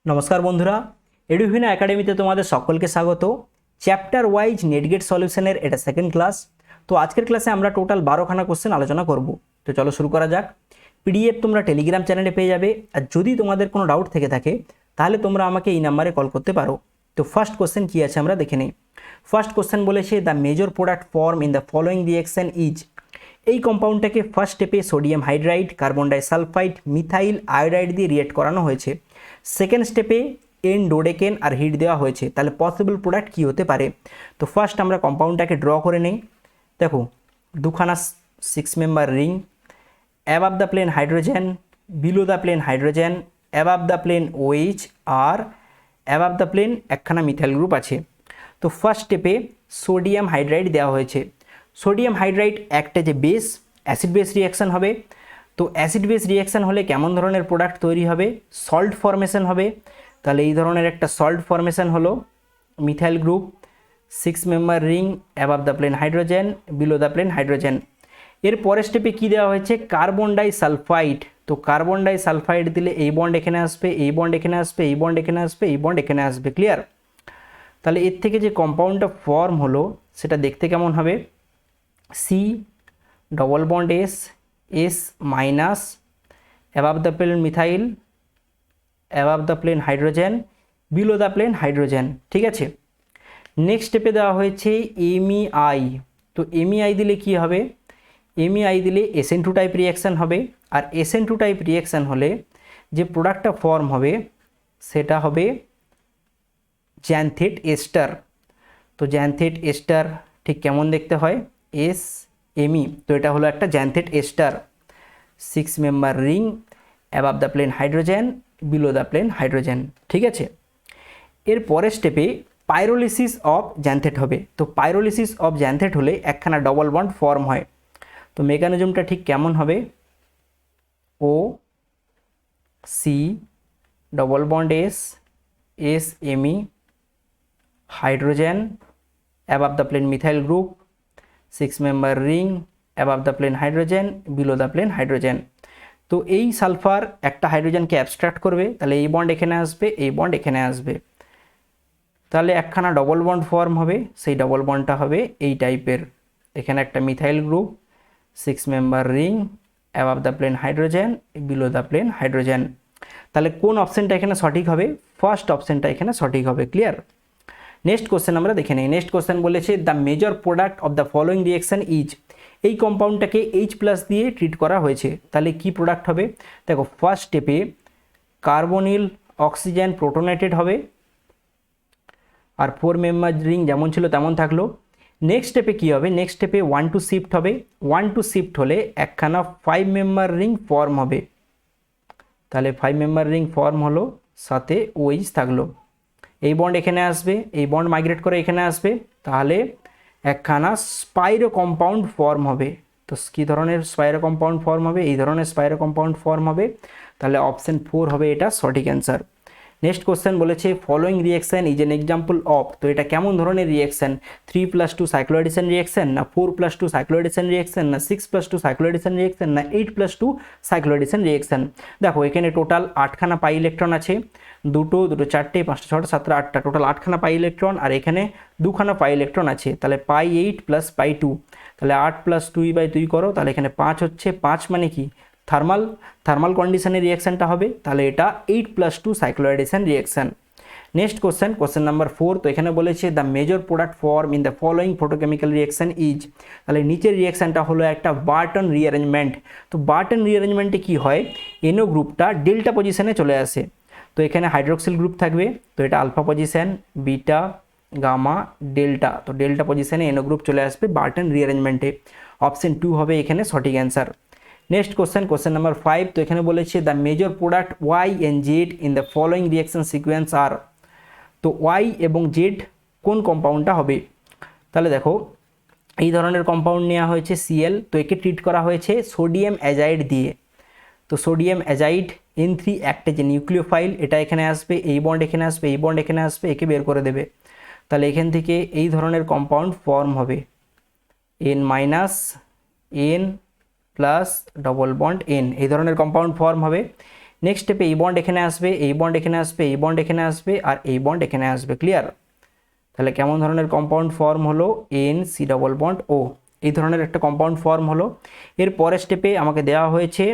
নমস্কার বন্ধুরা, এডুভিনা একাডেমিতে তোমাদের সকলকে স্বাগত। চ্যাপ্টার ওয়াইজ নেটগেট সলিউশনের এটা সেকেন্ড ক্লাস। তো আজকের ক্লাসে আমরা টোটাল 12খানা কোশ্চেন আলোচনা করব। তো চলো শুরু করা যাক। পিডিএফ তোমরা টেলিগ্রাম চ্যানেলে পেয়ে যাবে, আর যদি তোমাদের কোনো ডাউট থেকে থাকে তাহলে তোমরা আমাকে এই নাম্বারে কল করতে পারো। তো ফার্স্ট কোশ্চেন কী আছে আমরা দেখে নিই। ফার্স্ট কোশ্চেন বলেছে the major product form in the following reaction is. এই কম্পাউন্ডটাকে ফার্স্ট স্টেপে sodium hydride, carbon disulphide, methyl iodide দিয়ে রিয়েক্ট করানো হয়েছে। সেকেন্ড স্টেপে এন ডোডেকেন আর হিট দেওয়া হয়েছে। তাহলে পসিবল প্রোডাক্ট কী হতে পারে? তো ফার্স্ট আমরা কম্পাউন্ডটাকে ড্র করে নেই। দেখো, দুখানা 6 member ring, above the plane hydrogen, below the plane hydrogen, above the plane OH আর অ্যাবাভ দ্য প্লেন একখানা মিথাইল গ্রুপ আছে। তো ফার্স্ট স্টেপে সোডিয়াম হাইড্রাইড দেওয়া হয়েছে। সোডিয়াম হাইড্রাইড একটা যে বেস, অ্যাসিড বেস রিঅ্যাকশান হবে। তো অ্যাসিড বেস রিঅ্যাকশান হলে কেমন ধরনের প্রোডাক্ট তৈরি হবে? সল্ট ফর্মেশন হবে। তাহলে এই ধরনের একটা সল্ট ফর্মেশন হলো methyl group, 6 member ring, above the plane hydrogen, below the plane hydrogen. এর পরের স্টেপে কী দেওয়া হয়েছে? Carbon disulphide. তো কার্বন ডাইসালফাইড দিলে এই বন্ড এখানে আসবে, এই বন্ড এখানে আসবে, এই বন্ড এখানে আসবে, এই বন্ড এখানে আসবে। ক্লিয়ার? তাহলে এর থেকে যে কম্পাউন্ডটা ফর্ম হলো সেটা দেখতে কেমন হবে? C double bond S, S minus, above the plane methyl, above the plane hydrogen, below the plane hydrogen. ঠিক আছে। নেক্সট স্টেপে দেওয়া হয়েছে এমইআই। তো এমইআই দিলে কি হবে? এমইআই দিলে SN2 টাইপ রিঅ্যাকশান হবে। আর SN2 টাইপ রিঅ্যাকশান হলে যে প্রোডাক্টটা ফর্ম হবে সেটা হবে জ্যানথেট এস্টার। তো জ্যানথেট এস্টার ঠিক কেমন দেখতে হয়? SME। তো এটা হলো একটা xanthate ester, 6 member ring, above the plane hydrogen, below the plane hydrogen. ঠিক আছে। এর পরের স্টেপে পাইরোলিসিস অফ জ্যানথেট হবে। তো পাইরোলিসিস অফ জ্যানথেট হলে একখানা ডবল বন্ড ফর্ম হয়। তো মেকানিজমটা ঠিক কেমন হবে? O C double bond S, SME hydrogen, above the plane methyl group, 6 member ring, above the plane hydrogen, below the plane hydrogen. তো এই সালফার একটা হাইড্রোজেনকে অ্যাবস্ট্রাক্ট করবে, তাহলে এই বন্ড এখানে আসবে, এই বন্ড এখানে আসবে। তাহলে একখানা ডবল বন্ড ফর্ম হবে। সেই ডবল বন্ডটা হবে এই টাইপের। এখানে একটা methyl group, 6 member ring, above the plane hydrogen, below the plane hydrogen. তাহলে কোন অপশানটা এখানে সঠিক হবে? ফার্স্ট অপশানটা এখানে সঠিক হবে। ক্লিয়ার? নেক্সট কোশ্চেন আমরা দেখে নিই। নেক্সট কোশ্চেন বলেছে the major product of the following reaction is. এই কম্পাউন্ডটাকে H+ দিয়ে ট্রিট করা হয়েছে। তাহলে কি প্রোডাক্ট হবে? দেখো, ফার্স্ট স্টেপে কার্বনিল অক্সিজেন প্রোটোনেটেড হবে, আর 4 মেম্বার রিং যেমন ছিল তেমন থাকলো। নেক্সট স্টেপে কী হবে? নেক্সট স্টেপে 1 to শিফট হবে। 1 to শিফট হলে একখানা 5 মেম্বার রিং ফর্ম হবে। তাহলে 5 মেম্বার রিং ফর্ম হলো, সাথে OH থাকলো। এই বন্ড এখানে আসবে, এই বন্ড মাইগ্রেট করে এখানে আসবে। তাহলে একখানা স্পাইরো কম্পাউন্ড ফর্ম হবে। তো কী ধরনের স্পাইরো কম্পাউন্ড ফর্ম হবে? এই ধরনের স্পাইরো কম্পাউন্ড ফর্ম হবে। তাহলে অপশান 4 হবে এটা সঠিক অ্যান্সার। নেক্সট কোশ্চেন বলেছে following reaction is an example of. তো এটা কেমন ধরনের রিঅ্যাকশান? 3+2 সাইক্লোএডিশন রিঅ্যাকশান, না 4+2 সাইক্লোএডিশন রিঅ্যাকশান, না 6+2 সাইক্লোএডিশন রিঅ্যাকশান, না 8+2 সাইক্লোএডিশন রিঅ্যাকশান। দেখো, এখানে টোটাল 8খানা পাই ইলেকট্রন আছে। দুটো 4টে 5টা 6টা 7টা 8টা, টোটাল 8খানা পাই ইলেকট্রন। আর এখানে 2খানা পাই ইলেকট্রন আছে। তাহলে π8 + π2। তাহলে 8 + 2/2 করো, তাহলে এখানে 5 হচ্ছে। 5 মানে কি? থার্মাল কন্ডিশনের রিঅ্যাকশানটা হবে। তাহলে এটা 8+2 cycloaddition reaction. Next question number 4। তো এখানে বলেছে the major product form in the following photochemical reaction is. তাহলে নিচের রিঅ্যাকশানটা হলো একটা বার্টন রিঅ্যারেঞ্জমেন্ট। তো বার্টন রিঅ্যারেঞ্জমেন্টে কী হয়? NO গ্রুপটা ডেল্টা পজিশনে চলে আসে। তো এখানে হাইড্রোক্সিল গ্রুপ থাকবে। তো এটা alpha position, beta, gamma, delta. তো ডেল্টা পজিশনে NO গ্রুপ চলে আসবে বার্টন রিঅ্যারেঞ্জমেন্টে। অপশান 2 হবে এখানে সঠিক অ্যান্সার। Next question number 5। তো এখানে বলেছে the major product Y and Z in the following reaction sequence are. তো Y এবং Z কোন কম্পাউন্ডটা হবে? তাহলে দেখো, এই ধরনের কম্পাউন্ড নেওয়া হয়েছে Cl। তো একে ট্রিট করা হয়েছে সোডিয়াম অ্যাজাইড দিয়ে। তো সোডিয়াম অ্যাজাইড N3 একটা যে নিউক্লিওফাইল, এটা এখানে আসবে, এই বন্ড এখানে আসবে, এই বন্ড এখানে আসবে, একে বের করে দেবে। তাহলে এখান থেকে এই ধরনের কম্পাউন্ড ফর্ম হবে, N- N+ double bond N। এই ধরনের কম্পাউন্ড ফর্ম হবে। নেক্সট স্টেপে এই বন্ড এখানে আসবে, এই বন্ড এখানে আসবে, এই বন্ড এখানে আসবে, আর এই বন্ড এখানে আসবে। ক্লিয়ার? তাহলে কেমন ধরনের কম্পাউন্ড ফর্ম হলো? NC ডবল বন্ড O, এই ধরনের একটা কম্পাউন্ড ফর্ম হলো। এর পরের স্টেপে আমাকে দেওয়া হয়েছে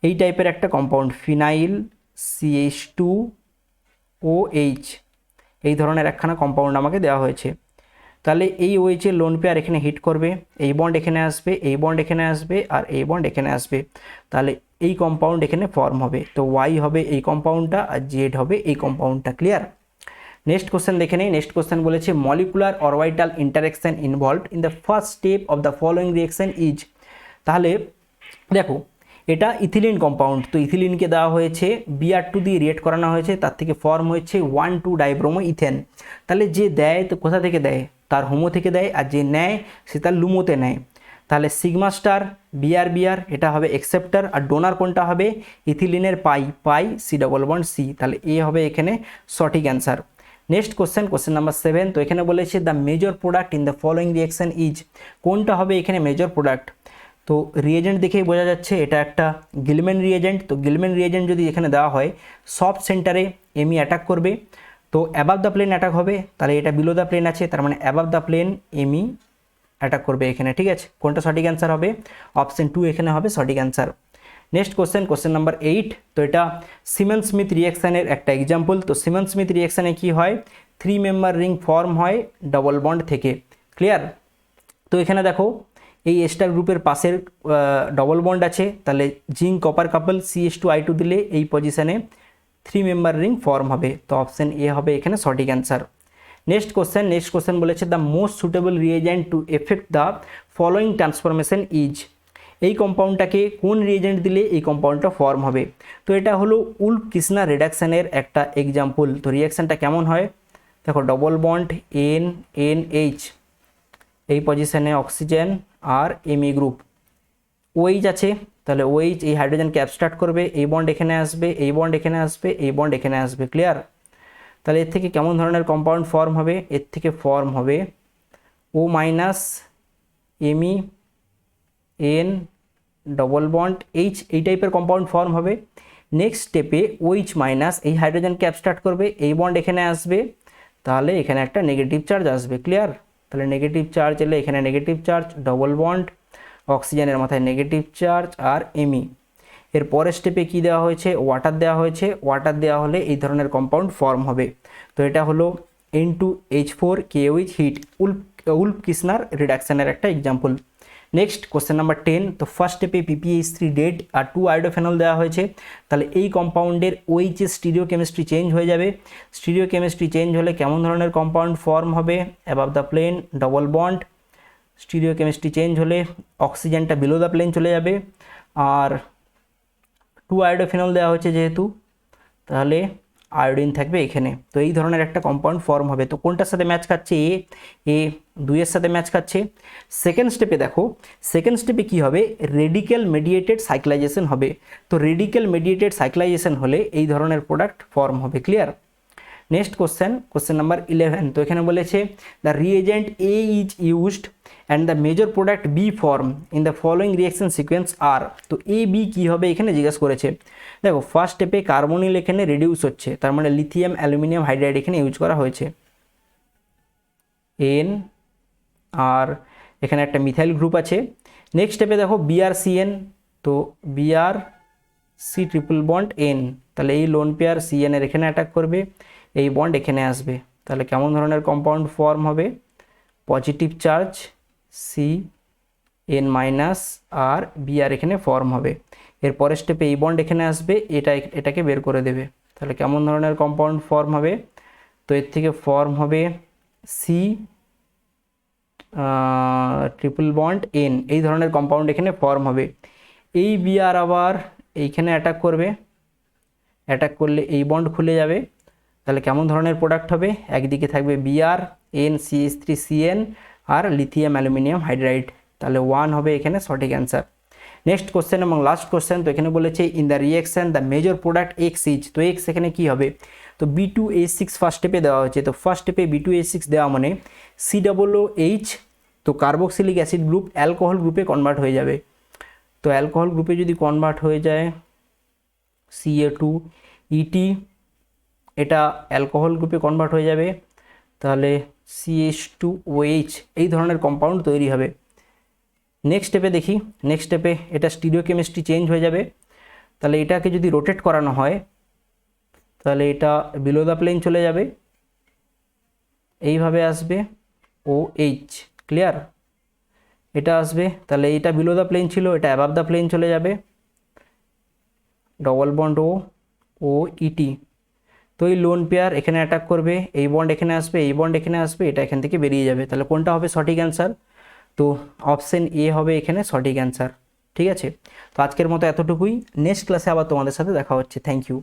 এই টাইপের একটা কম্পাউন্ড, ফিনাইল CH2OH, এই ধরনের একখানা কম্পাউন্ড আমাকে দেওয়া হয়েছে। তাহলে এই OH এর লোন পেয়ার এখানে হিট করবে, এই বন্ড এখানে আসবে, এই বন্ড এখানে আসবে, আর এই বন্ড এখানে আসবে। তাহলে এই কম্পাউন্ড এখানে ফর্ম হবে। তো Y হবে এই কম্পাউন্ডটা, আর Z হবে এই কম্পাউন্ডটা। ক্লিয়ার? নেক্সট কোশ্চেন দেখে নেই। নেক্সট কোশ্চেন বলেছে molecular orbital interaction involved in the first step of the following reaction is. তাহলে দেখো এটা ইথিলিন কম্পাউন্ড, তো ইথিলিনকে দেওয়া হয়েছে Br2 দিয়ে রিয়েক্ট করানো হয়েছে, তার থেকে ফর্ম হয়েছে 1,2-ডাইব্রোমো ইথেন। তাহলে যে দেয় তো কোথা থেকে দেয়? তার হোমো থেকে দেয়, আর যে নেয় সে তার লুমোতে নেয়। তাহলে সিগমা স্টার Br এটা হবে অ্যাকসেপ্টার, আর ডোনার কোনটা হবে? ইথিলিনের পাই C ডবল বন্ড C। তাহলে এ হবে এখানে সঠিক অ্যান্সার। নেক্সট কোশ্চেন নাম্বার 7, তো এখানে বলেছে the major product in the following reaction is. কোনটা হবে এখানে মেজর প্রোডাক্ট? তো রিয়েজেন্ট দেখেই বোঝা যাচ্ছে এটা একটা গিলম্যান রিয়েজেন্ট। তো গিলম্যান রিয়েজেন্ট যদি এখানে দেওয়া হয় সফট সেন্টারে Me অ্যাটাক করবে, তো অ্যাবাভ দ্য প্লেন অ্যাটাক হবে। তাহলে এটা বিলো দ্য প্লেন আছে, তার মানে above the plane Me attack করবে এখানে। ঠিক আছে, কোনটা সঠিক অ্যান্সার হবে? অপশন 2 এখানে হবে সঠিক অ্যান্সার। নেক্সট কোশ্চেন নাম্বার 8, তো এটা সিমন স্মিথ রিঅ্যাকশানের একটা এক্সাম্পল। তো সিমন স্মিথ রিঅ্যাকশানে কি হয়? 3 মেম্বার রিং ফর্ম হয় ডবল বন্ড থেকে। ক্লিয়ার? তো এখানে দেখো এই এস্টার গ্রুপের পাশের ডবল বন্ড আছে, তাহলে জিঙ্ক কপার কাপল CH2I2 দিলে এই পজিশনে 3 মেম্বার রিং ফর্ম হবে। তো অপশন এ হবে এখানে সঠিক অ্যান্সার। নেক্সট কোশ্চেন বলেছে the most suitable reagent to effect the following transformation is. এই কম্পাউন্ডটাকে কোন রিয়েজেন্ট দিলে এই কম্পাউন্ডটা ফর্ম হবে? তো এটা হলো উলফ-কিসনার রিডাকশানের একটা এক্সাম্পল। তো রিয়াকশানটা কেমন হয়? দেখো ডবল বন্ড NH, এই পজিশনে অক্সিজেন আর Me গ্রুপ, OH আছে, তাহলে OH এই হাইড্রোজেনকে অ্যাবস্ট্রাক্ট করবে, এই বন্ড এখানে আসবে, এই বন্ড এখানে আসবে, এই বন্ড এখানে আসবে। ক্লিয়ার? তাহলে এর থেকে কেমন ধরনের কম্পাউন্ড ফর্ম হবে? এর থেকে ফর্ম হবে O minus Me N double bond H, এই টাইপের কম্পাউন্ড ফর্ম হবে। নেক্সট স্টেপে OH মাইনাস এই হাইড্রোজেনকে অ্যাবস্ট্রাক্ট করবে, এই বন্ড এখানে আসবে, তাহলে এখানে একটা নেগেটিভ চার্জ আসবে। ক্লিয়ার? তাহলে নেগেটিভ চার্জ এলে এখানে নেগেটিভ চার্জ, ডবল বন্ড, অক্সিজেনের মাথায় নেগেটিভ চার্জ আর Me। এর পরের স্টেপে কি দেওয়া হয়েছে? ওয়াটার দেওয়া হয়েছে। ওয়াটার দেওয়া হলে এই ধরনের কম্পাউন্ড ফর্ম হবে। তো এটা হলো N2H4 KOH হিট, উলফ-কিসনার রিডাকশানের একটা এক্সাম্পল। নেক্সট কোশ্চেন নাম্বার 10, তো ফার্স্ট স্টেপে PPH3 ডেড আর 2 আয়োডোফেনল দেওয়া হয়েছে। তাহলে এই কম্পাউন্ডের OH এর স্টিরিও কেমিস্ট্রি চেঞ্জ হয়ে যাবে। স্টিরিও কেমিস্ট্রি চেঞ্জ হলে কেমন ধরনের কম্পাউন্ড ফর্ম হবে? Above the plane double bond. Stereochemistry change হলে অক্সিজেনটা বিলো দ্য প্লেন চলে যাবে, আর 2 আয়োডোফেনল দেওয়া হয়েছে যেহেতু, তাহলে আয়োডিন থাকবে এখানে। তো এই ধরনের একটা কম্পাউন্ড ফর্ম হবে। তো কোনটার সাথে ম্যাচ খাচ্ছে? এ 2 এর সাথে ম্যাচ খাচ্ছে। সেকেন্ড স্টেপে দেখো, সেকেন্ড স্টেপে কি হবে? রেডিক্যাল মেডিয়েটেড সাইক্লাইজেশন হবে। তো রেডিক্যাল মেডিয়েটেড সাইক্লাইজেশন হলে এই ধরনের প্রোডাক্ট ফর্ম হবে। ক্লিয়ার? নেক্সট কোশ্চেন নাম্বার 11, তো এখানে বলেছে the reagent A is used and the major product B form in the following reaction sequence are. তো AB কী হবে এখানে জিজ্ঞাসা করেছে। দেখো ফার্স্ট স্টেপে কার্বনিল এখানে রিডিউস হচ্ছে, তার মানে লিথিয়াম অ্যালুমিনিয়াম হাইড্রাইড এখানে ইউজ করা হয়েছে N, আর এখানে একটা মিথাইল গ্রুপ আছে। নেক্সট স্টেপে দেখো BrCN, তো BrC ট্রিপল বন্ড N, তাহলে এই লোন পেয়ার CN এর এখানে অ্যাটাক করবে, এই বন্ড এখানে আসবে। তাহলে কেমন ধরনের কম্পাউন্ড ফর্ম হবে? পজিটিভ চার্জ CN মাইনাস আর Br এখানে ফর্ম হবে। এর পরের স্টেপে এই বন্ড এখানে আসবে, এটাকে বের করে দেবে। তাহলে কেমন ধরনের কম্পাউন্ড ফর্ম হবে? তো এর থেকে ফর্ম হবে C ট্রিপল বন্ড N, এই ধরনের কম্পাউন্ড এখানে ফর্ম হবে। এই Br আবার এইখানে অ্যাটাক করবে, অ্যাটাক করলে এই বন্ড খুলে যাবে। তাহলে কেমন ধরনের প্রোডাক্ট হবে? একদিকে থাকবে Br NCH3CN আর লিথিয়াম অ্যালুমিনিয়াম হাইড্রাইড। তাহলে 1 হবে এখানে সঠিক অ্যান্সার। নেক্সট কোশ্চেন এবং লাস্ট কোশ্চেন, তো এখানে বলেছে in the reaction the major product X is. তো X এখানে কি হবে? তো B2H6 ফার্স্ট স্টেপে দেওয়া হয়েছে। তো ফার্স্ট স্টেপে B2H6 দেওয়া মানে COOH, তো কার্বক্সিলিক অ্যাসিড গ্রুপ অ্যালকোহল গ্রুপে কনভার্ট হয়ে যাবে। তো অ্যালকোহল গ্রুপে যদি কনভার্ট হয়ে যায় Ca2 এটা অ্যালকোহল গ্রুপে কনভার্ট হয়ে যাবে, তাহলে CH2OH এই ধরনের কম্পাউন্ড তৈরি হবে। নেক্সট স্টেপে দেখি, নেক্সট স্টেপে এটা স্টিরিওকেমিস্ট্রি চেঞ্জ হয়ে যাবে, তাহলে এটাকে যদি রোটেট করানো হয় তাহলে এটা বিলো দ্য প্লেন চলে যাবে, এইভাবে আসবে OH, ক্লিয়ার? এটা আসবে, তাহলে এটা বিলো দ্য প্লেন ছিল, এটা অ্যাবাভ দ্য প্লেন চলে যাবে, ডবল বন্ড OET। তো এই লোন পেয়ার এখানে অ্যাটাক করবে, এই বন্ড এখানে আসবে, এই বন্ড এখানে আসবে, এটা এখান থেকে বেরিয়ে যাবে। তাহলে কোনটা হবে সঠিক অ্যান্সার? তো অপশন এ হবে এখানে সঠিক অ্যান্সার। ঠিক আছে, তো আজকের মতো এতটুকুই। নেক্সট ক্লাসে আবার তোমাদের সাথে দেখা হচ্ছে। Thank you.